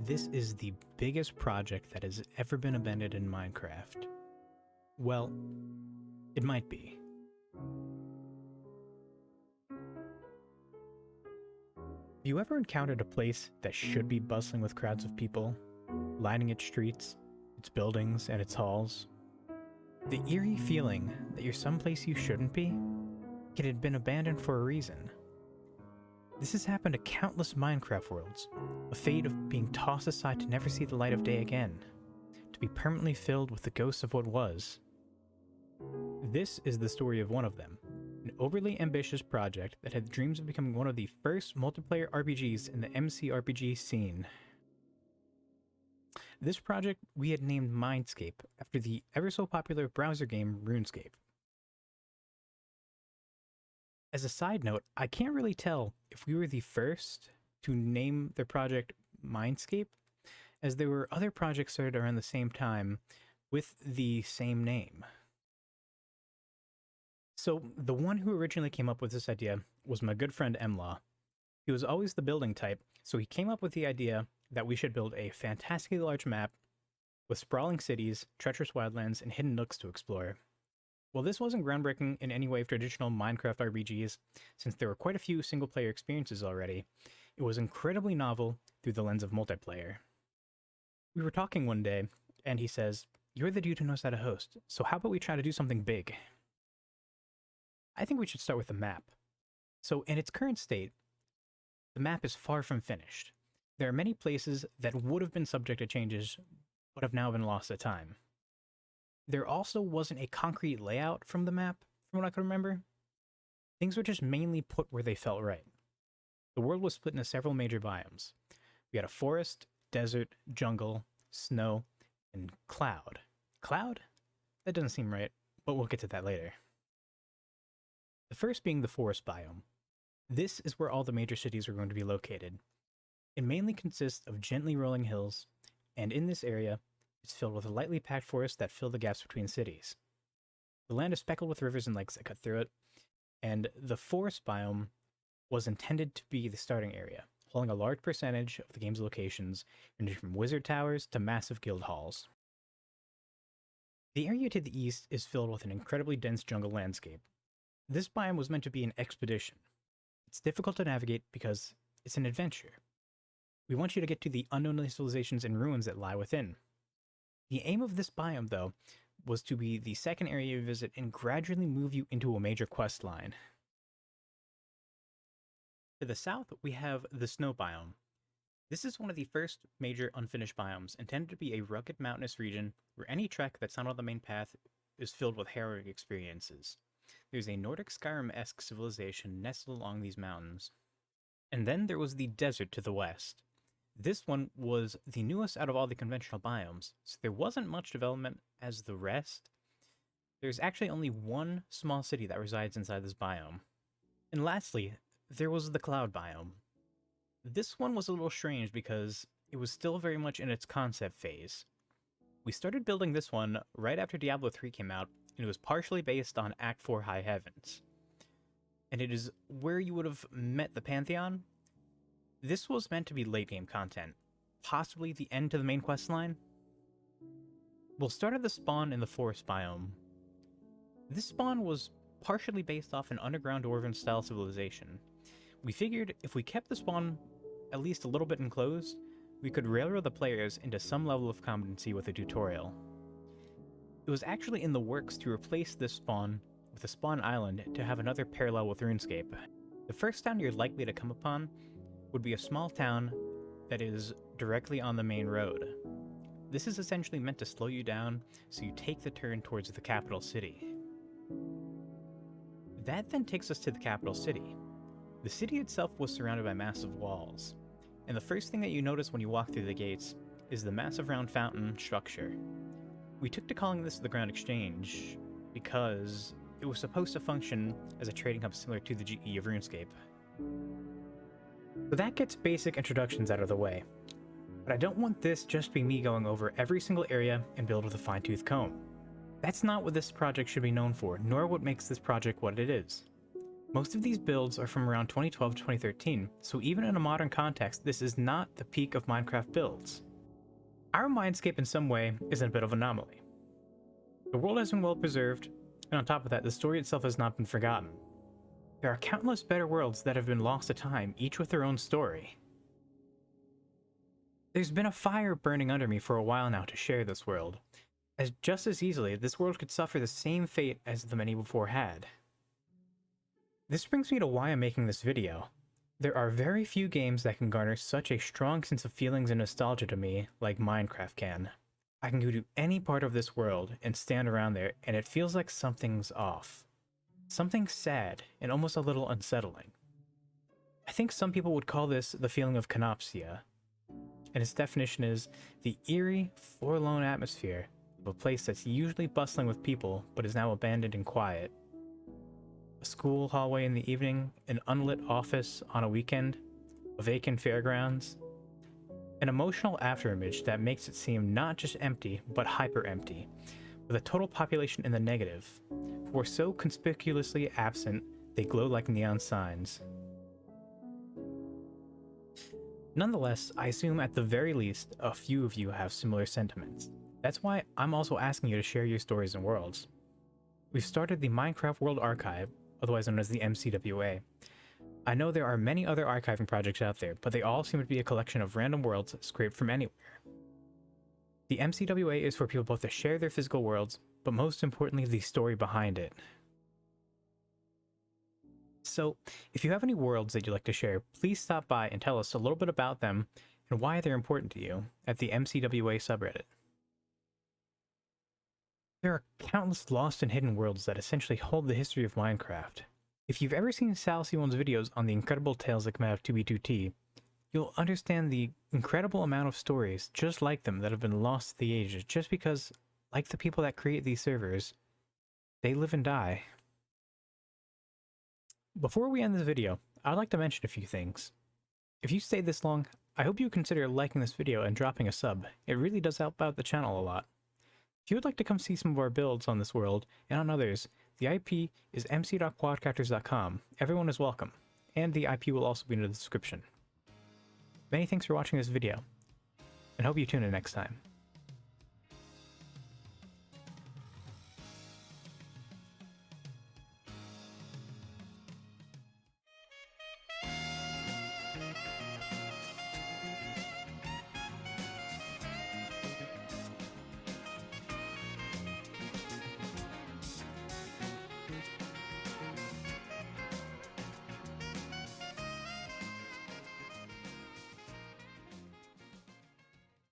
This is the biggest project that has ever been abandoned in Minecraft. Well, it might be. Have you ever encountered a place that should be bustling with crowds of people, lining its streets, its buildings, and its halls? The eerie feeling that you're someplace you shouldn't be? It had been abandoned for a reason. This has happened to countless Minecraft worlds, a fate of being tossed aside to never see the light of day again, to be permanently filled with the ghosts of what was. This is the story of one of them, an overly ambitious project that had dreams of becoming one of the first multiplayer RPGs in the mcrpg scene. This project we had named Minescape after the ever so popular browser game Runescape. As a side note, I can't really tell if we were the first to name the project Minescape, as there were other projects started around the same time with the same name. So the one who originally came up with this idea was my good friend Emlaw. He was always the building type, so he came up with the idea that we should build a fantastically large map with sprawling cities, treacherous wildlands, and hidden nooks to explore. While this wasn't groundbreaking in any way of traditional Minecraft RPGs, since there were quite a few single-player experiences already, it was incredibly novel through the lens of multiplayer. We were talking one day, and he says, "You're the dude who knows how to host, so how about we try to do something big?" I think we should start with the map. So in its current state, the map is far from finished. There are many places that would have been subject to changes, but have now been lost to time. There also wasn't a concrete layout from the map, from what I can remember. Things were just mainly put where they felt right. The world was split into several major biomes. We had a forest, desert, jungle, snow, and cloud. Cloud? That doesn't seem right, but we'll get to that later. The first being the forest biome. This is where all the major cities were going to be located. It mainly consists of gently rolling hills, and in this area, it's filled with a lightly packed forest that fill the gaps between cities. The land is speckled with rivers and lakes that cut through it, and the forest biome was intended to be the starting area, holding a large percentage of the game's locations, ranging from wizard towers to massive guild halls. The area to the east is filled with an incredibly dense jungle landscape. This biome was meant to be an expedition. It's difficult to navigate because it's an adventure. We want you to get to the unknown civilizations and ruins that lie within. The aim of this biome, though, was to be the second area you visit and gradually move you into a major quest line. To the south, we have the Snow Biome. This is one of the first major unfinished biomes, intended to be a rugged mountainous region where any trek that's not on the main path is filled with harrowing experiences. There's a Nordic Skyrim-esque civilization nestled along these mountains. And then there was the desert to the west. This one was the newest out of all the conventional biomes, so there wasn't much development as the rest. There's actually only one small city that resides inside this biome. And lastly, there was the cloud biome. This one was a little strange because it was still very much in its concept phase. We started building this one right after Diablo 3 came out, and it was partially based on Act 4 High Heavens. And it is where you would have met the Pantheon. This was meant to be late-game content, possibly the end to the main quest line. We'll start at the spawn in the forest biome. This spawn was partially based off an underground dwarven-style civilization. We figured if we kept the spawn at least a little bit enclosed, we could railroad the players into some level of competency with a tutorial. It was actually in the works to replace this spawn with a spawn island to have another parallel with Runescape. The first town you're likely to come upon would be a small town that is directly on the main road. This is essentially meant to slow you down so you take the turn towards the capital city. That then takes us to the capital city. The city itself was surrounded by massive walls, and the first thing that you notice when you walk through the gates is the massive round fountain structure. We took to calling this the Ground Exchange because it was supposed to function as a trading hub similar to the GE of Runescape. So that gets basic introductions out of the way, but I don't want this just be me going over every single area and build with a fine-tooth comb. That's not what this project should be known for, nor what makes this project what it is. Most of these builds are from around 2012 to 2013, so even in a modern context, this is not the peak of Minecraft builds. Our Minescape in some way is a bit of an anomaly. The world has been well preserved, and on top of that, the story itself has not been forgotten. There are countless better worlds that have been lost to time, each with their own story. There's been a fire burning under me for a while now to share this world, as just as easily this world could suffer the same fate as the many before had. This brings me to why I'm making this video. There are very few games that can garner such a strong sense of feelings and nostalgia to me like Minecraft can. I can go to any part of this world and stand around there and it feels like something's off. Something sad and almost a little unsettling. I think some people would call this the feeling of canopsia, and its definition is the eerie, forlorn atmosphere of a place that's usually bustling with people but is now abandoned and quiet. A school hallway in the evening, an unlit office on a weekend, a vacant fairgrounds. An emotional afterimage that makes it seem not just empty, but hyper empty, with a total population in the negative, who are so conspicuously absent they glow like neon signs. Nonetheless, I assume at the very least, a few of you have similar sentiments. That's why I'm also asking you to share your stories and worlds. We've started the Minecraft World Archive, otherwise known as the MCWA. I know there are many other archiving projects out there, but they all seem to be a collection of random worlds scraped from anywhere. The MCWA is for people both to share their physical worlds, but most importantly, the story behind it. So, if you have any worlds that you'd like to share, please stop by and tell us a little bit about them and why they're important to you at the MCWA subreddit. There are countless lost and hidden worlds that essentially hold the history of Minecraft. If you've ever seen Sal C1's videos on the incredible tales that come out of 2B2T, you'll understand the incredible amount of stories just like them that have been lost to the ages just because, like the people that create these servers, they live and die. Before we end this video, I'd like to mention a few things. If you stayed this long, I hope you consider liking this video and dropping a sub. It really does help out the channel a lot. If you would like to come see some of our builds on this world and on others, the IP is mc.quadcrafters.com. Everyone is welcome, and the IP will also be in the description. Many thanks for watching this video, and hope you tune in next time.